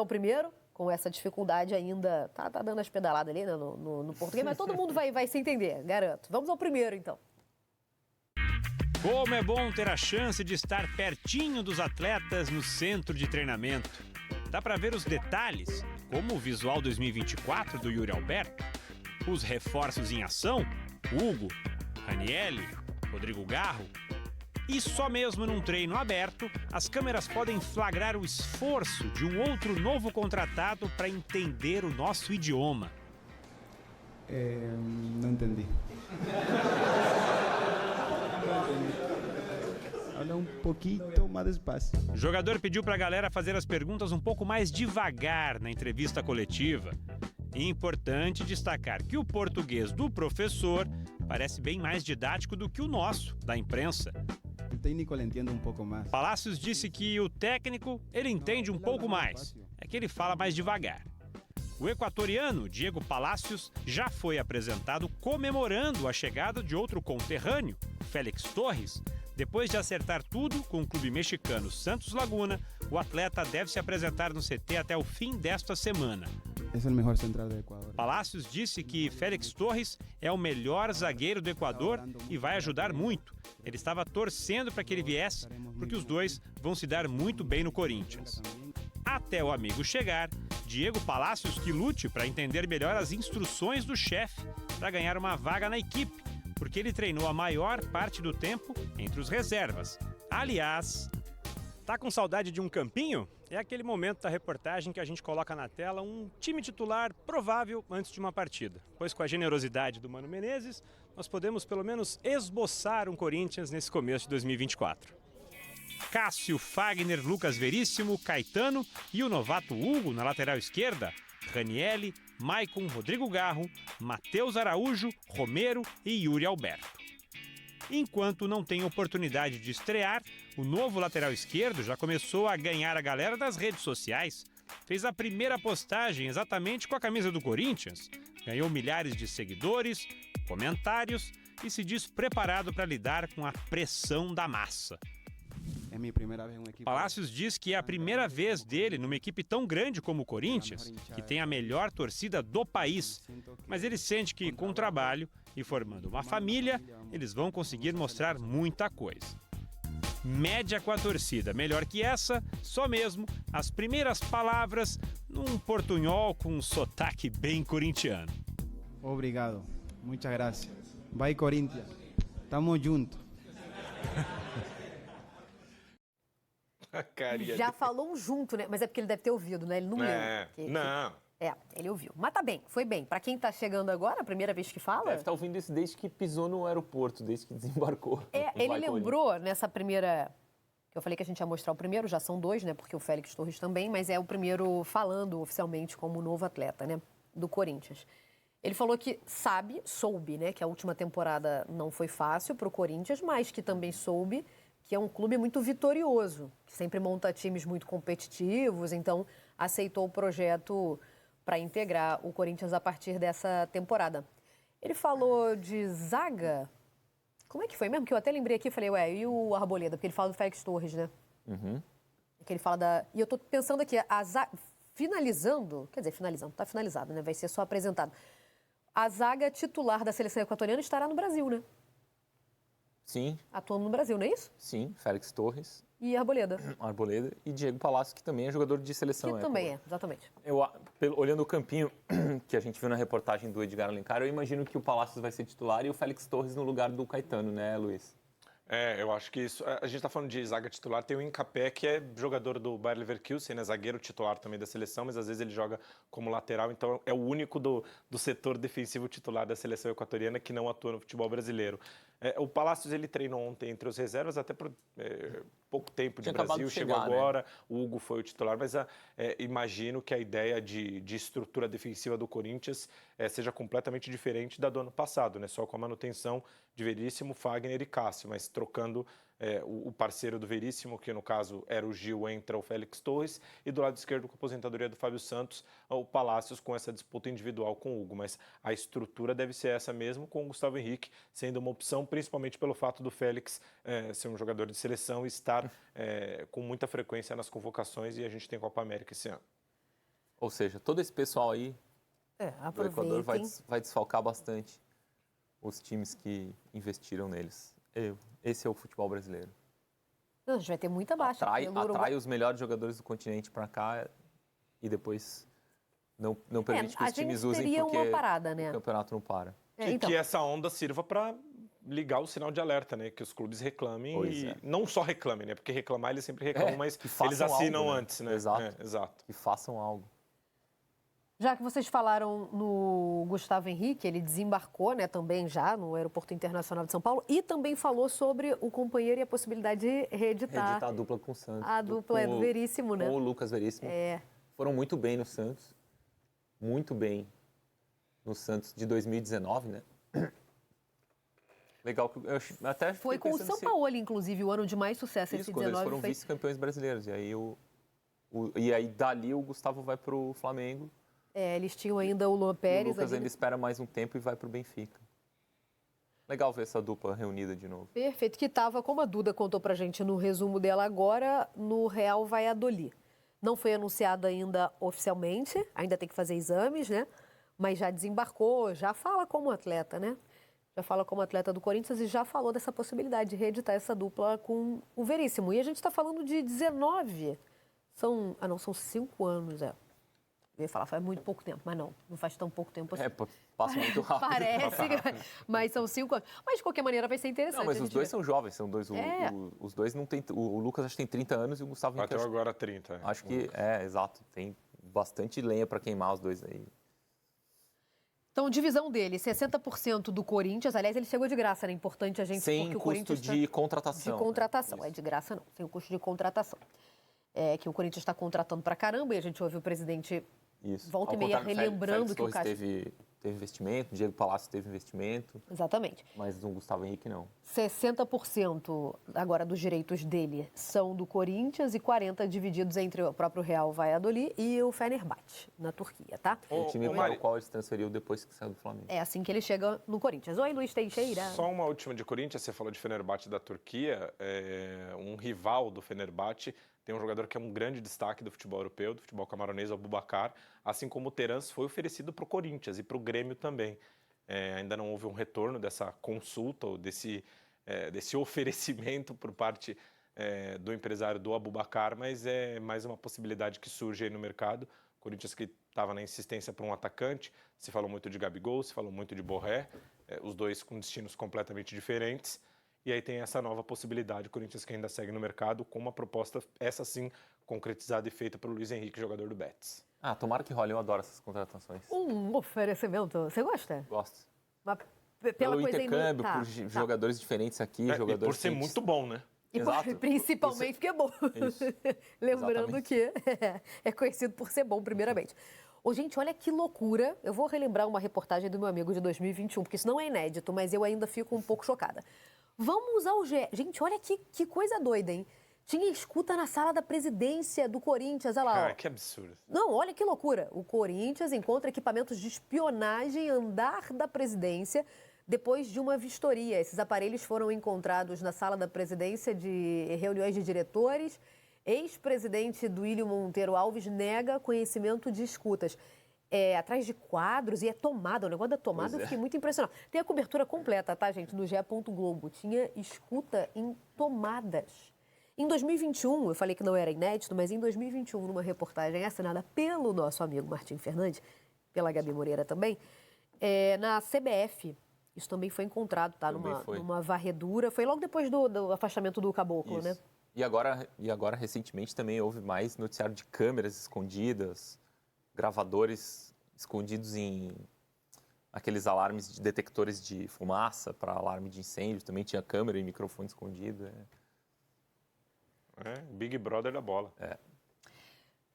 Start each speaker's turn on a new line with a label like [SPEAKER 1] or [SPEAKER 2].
[SPEAKER 1] O primeiro, com essa dificuldade ainda, tá dando as pedaladas ali, né, no português, mas todo mundo vai se entender, garanto. Vamos ao primeiro, então.
[SPEAKER 2] Como é bom ter a chance de estar pertinho dos atletas no centro de treinamento. Dá para ver os detalhes, como o Visual 2024 do Yuri Alberto, os reforços em ação, Hugo, Ranielli, Rodrigo Garro. E só mesmo num treino aberto, as câmeras podem flagrar o esforço de um outro novo contratado para entender o nosso idioma.
[SPEAKER 3] Não entendi. Habla um pouquinho mais despacio.
[SPEAKER 2] O jogador pediu para a galera fazer as perguntas um pouco mais devagar na entrevista coletiva. Importante destacar que o português do professor parece bem mais didático do que o nosso, da imprensa.
[SPEAKER 3] O técnico ele entende um pouco mais.
[SPEAKER 2] Palácios disse que o técnico ele entende um pouco mais, é que ele fala mais devagar. O equatoriano Diego Palácios já foi apresentado comemorando a chegada de outro conterrâneo, Félix Torres. Depois de acertar tudo com o clube mexicano Santos Laguna, o atleta deve se apresentar no CT até o fim desta semana.
[SPEAKER 3] É o melhor central do Equador.
[SPEAKER 2] Palácios disse que Félix Torres é o melhor zagueiro do Equador e vai ajudar muito. Ele estava torcendo para que ele viesse, porque os dois vão se dar muito bem no Corinthians. Até o amigo chegar, Diego Palácios que lute para entender melhor as instruções do chefe para ganhar uma vaga na equipe, porque ele treinou a maior parte do tempo entre os reservas. Aliás, tá com saudade de um campinho? É aquele momento da reportagem que a gente coloca na tela um time titular provável antes de uma partida. Pois com a generosidade do Mano Menezes, nós podemos pelo menos esboçar um Corinthians nesse começo de 2024. Cássio, Fagner, Lucas Veríssimo, Caetano e o novato Hugo na lateral esquerda, Ranielli, Maicon, Rodrigo Garro, Matheus Araújo, Romero e Yuri Alberto. Enquanto não tem oportunidade de estrear, o novo lateral esquerdo já começou a ganhar a galera das redes sociais. Fez a primeira postagem exatamente com a camisa do Corinthians, ganhou milhares de seguidores, comentários e se diz preparado para lidar com a pressão da massa.
[SPEAKER 3] É minha primeira vez em uma equipe.
[SPEAKER 2] Palácios diz que é a primeira vez dele numa equipe tão grande como o Corinthians, que tem a melhor torcida do país. Mas ele sente que, com trabalho e formando uma família, eles vão conseguir mostrar muita coisa. Média com a torcida melhor que essa, só mesmo as primeiras palavras num portunhol com um sotaque bem corintiano.
[SPEAKER 3] Obrigado, muitas graças. Vai Corinthians, tamo junto.
[SPEAKER 1] Já falou um junto, né? Mas é porque ele deve ter ouvido, né? Ele não leu.
[SPEAKER 4] Não.
[SPEAKER 1] Ele ouviu. Mas tá bem, foi bem. Pra quem tá chegando agora, a primeira vez que fala...
[SPEAKER 4] Deve estar ouvindo isso desde que pisou no aeroporto, desde que desembarcou.
[SPEAKER 1] Ele lembrou nessa primeira... que eu falei que a gente ia mostrar o primeiro, já são dois, né? Porque o Félix Torres também, mas é o primeiro falando oficialmente como novo atleta, né? Do Corinthians. Ele falou que soube, né? Que a última temporada não foi fácil pro Corinthians, mas que também soube que é um clube muito vitorioso, que sempre monta times muito competitivos, então aceitou o projeto para integrar o Corinthians a partir dessa temporada. Ele falou de zaga. Como é que foi mesmo? Que eu até lembrei aqui, falei, e o Arboleda? Porque ele fala do Félix Torres, né?
[SPEAKER 4] Uhum.
[SPEAKER 1] Que ele fala da... E eu tô pensando aqui, finalizando, tá finalizado, né? Vai ser só apresentado. A zaga titular da seleção equatoriana estará no Brasil, né?
[SPEAKER 4] Sim.
[SPEAKER 1] Atuando no Brasil, não é isso?
[SPEAKER 4] Sim, Félix Torres.
[SPEAKER 1] E Arboleda.
[SPEAKER 4] Arboleda e Diego Palácio, que também é jogador de seleção.
[SPEAKER 1] Que também é, exatamente.
[SPEAKER 4] Olhando o campinho que a gente viu na reportagem do Edgar Alencar, eu imagino que o Palácio vai ser titular e o Félix Torres no lugar do Caetano, né, Luiz?
[SPEAKER 5] Eu acho que isso... A gente está falando de zaga titular, tem o Incapé, que é jogador do Bayer Leverkusen, né, zagueiro titular também da seleção, mas às vezes ele joga como lateral, então é o único do setor defensivo titular da seleção equatoriana que não atua no futebol brasileiro. O Palácios, ele treinou ontem entre os reservas, até por pouco tempo de Brasil, chegou agora, né? O Hugo foi o titular, mas imagino que a ideia de estrutura defensiva do Corinthians seja completamente diferente da do ano passado, né? Só com a manutenção de Veríssimo, Fagner e Cássio, mas trocando o parceiro do Veríssimo, que no caso era o Gil, entra o Félix Torres, e do lado esquerdo, com a aposentadoria do Fábio Santos, o Palácios com essa disputa individual com o Hugo, mas a estrutura deve ser essa mesmo, com o Gustavo Henrique sendo uma opção, principalmente pelo fato do Félix ser um jogador de seleção e estar com muita frequência nas convocações, e a gente tem Copa América esse ano.
[SPEAKER 4] Ou seja, todo esse pessoal aí do Equador vai desfalcar bastante os times que investiram neles. Esse é o futebol brasileiro.
[SPEAKER 1] Não, a gente vai ter muita baixa.
[SPEAKER 4] Atrai os melhores jogadores do continente para cá e depois não permite que os times usem porque
[SPEAKER 1] uma parada, né?
[SPEAKER 4] o campeonato não para.
[SPEAKER 5] Que essa onda sirva para ligar o sinal de alerta, né? Que os clubes reclamem não só reclamem, né? Porque reclamar eles sempre reclamam, mas eles assinam
[SPEAKER 4] algo, né?
[SPEAKER 5] antes, né?
[SPEAKER 4] Exato. Que façam algo.
[SPEAKER 1] Já que vocês falaram no Gustavo Henrique, ele desembarcou, né, também já no Aeroporto Internacional de São Paulo e também falou sobre o companheiro e a possibilidade de reeditar
[SPEAKER 4] a dupla com o Santos.
[SPEAKER 1] A dupla do Veríssimo, né?
[SPEAKER 4] Com o Lucas Veríssimo. Foram muito bem no Santos. Muito bem no Santos de 2019, né? Legal. Eu até
[SPEAKER 1] foi com o Sampaoli, inclusive, o ano de mais sucesso.
[SPEAKER 4] Isso, quando eles foram vice-campeões brasileiros. E aí, dali o Gustavo vai para o Flamengo.
[SPEAKER 1] Eles tinham ainda o Luan Pérez.
[SPEAKER 4] O Lucas ainda espera mais um tempo e vai para o Benfica. Legal ver essa dupla reunida de novo.
[SPEAKER 1] Perfeito, que estava, como a Duda contou pra gente no resumo dela agora, no Real Valladolid. Não foi anunciado ainda oficialmente, ainda tem que fazer exames, né? Mas já desembarcou, já fala como atleta, né? Já fala como atleta do Corinthians e já falou dessa possibilidade de reeditar essa dupla com o Veríssimo. E a gente está falando de 19. São 5 anos, Eu ia falar, faz muito pouco tempo, mas não faz tão pouco tempo assim.
[SPEAKER 4] Passa muito rápido.
[SPEAKER 1] Parece, mas são 5 anos. Mas, de qualquer maneira, vai ser interessante.
[SPEAKER 4] Não, mas os dois são jovens, são dois. Os dois não tem. O Lucas acho que tem 30 anos e o Gustavo Henrique.
[SPEAKER 5] Bateu agora 30.
[SPEAKER 4] Acho que exato. Tem bastante lenha para queimar os dois aí.
[SPEAKER 1] Então, divisão dele, 60% do Corinthians. Aliás, ele chegou de graça, né? Importante a gente...
[SPEAKER 4] Sem
[SPEAKER 1] porque o
[SPEAKER 4] custo
[SPEAKER 1] Corinthians
[SPEAKER 4] de contratação.
[SPEAKER 1] De contratação, de graça não. Sem o custo de contratação. Que o Corinthians está contratando pra caramba e a gente ouve o presidente volta e meia relembrando que o Caixa...
[SPEAKER 4] Teve investimento, Diego Palácio teve investimento.
[SPEAKER 1] Exatamente.
[SPEAKER 4] Mas o Gustavo Henrique não.
[SPEAKER 1] 60% agora dos direitos dele são do Corinthians e 40% divididos entre o próprio Real Valladolid e o Fenerbahçe, na Turquia, tá?
[SPEAKER 4] O time para o qual ele se transferiu depois que saiu do Flamengo.
[SPEAKER 1] É assim que ele chega no Corinthians. Oi, Luiz Teixeira.
[SPEAKER 5] Só uma última de Corinthians, você falou de Fenerbahçe da Turquia, um rival do Fenerbahçe. Tem um jogador que é um grande destaque do futebol europeu, do futebol camaronês, o Aboubakar, assim como o Terence foi oferecido para o Corinthians e para o Grêmio também. Ainda não houve um retorno dessa consulta ou desse oferecimento por parte do empresário do Aboubakar, mas é mais uma possibilidade que surge aí no mercado. O Corinthians que estava na insistência para um atacante, se falou muito de Gabigol, se falou muito de Borré, os dois com destinos completamente diferentes. E aí tem essa nova possibilidade, o Corinthians que ainda segue no mercado, com uma proposta, essa sim, concretizada e feita pelo Luiz Henrique, jogador do Betis.
[SPEAKER 4] Tomara que role, eu adoro essas contratações.
[SPEAKER 1] Um oferecimento, você gosta?
[SPEAKER 4] Gosto.
[SPEAKER 1] Mas
[SPEAKER 4] pelo intercâmbio, por jogadores diferentes aqui, jogadores...
[SPEAKER 5] E por ser muito bom, né?
[SPEAKER 1] E principalmente porque é bom.
[SPEAKER 4] Isso.
[SPEAKER 1] Lembrando que é conhecido por ser bom, primeiramente. Gente, olha que loucura. Eu vou relembrar uma reportagem do meu amigo de 2021, porque isso não é inédito, mas eu ainda fico um pouco chocada. Vamos ao Gente, olha que coisa doida, hein? Tinha escuta na sala da presidência do Corinthians, olha lá.
[SPEAKER 5] Que absurdo.
[SPEAKER 1] Não, olha que loucura. O Corinthians encontra equipamentos de espionagem em andar da presidência depois de uma vistoria. Esses aparelhos foram encontrados na sala da presidência de reuniões de diretores. Ex-presidente Duílio Monteiro Alves nega conhecimento de escutas. Atrás de quadros e é tomada. O negócio da tomada eu fiquei muito impressionado. Tem a cobertura completa, tá, gente? No GE. Globo. Tinha escuta em tomadas. Em 2021, eu falei que não era inédito, mas em 2021, numa reportagem assinada pelo nosso amigo Martim Fernandes, pela Gabi Moreira também, na CBF, isso também foi encontrado, tá? Numa varredura. Foi logo depois do afastamento do Caboclo, né?
[SPEAKER 4] E agora, recentemente, também houve mais noticiário de câmeras escondidas, gravadores escondidos em aqueles alarmes de detectores de fumaça para alarme de incêndio. Também tinha câmera e microfone escondido.
[SPEAKER 5] Big Brother da bola.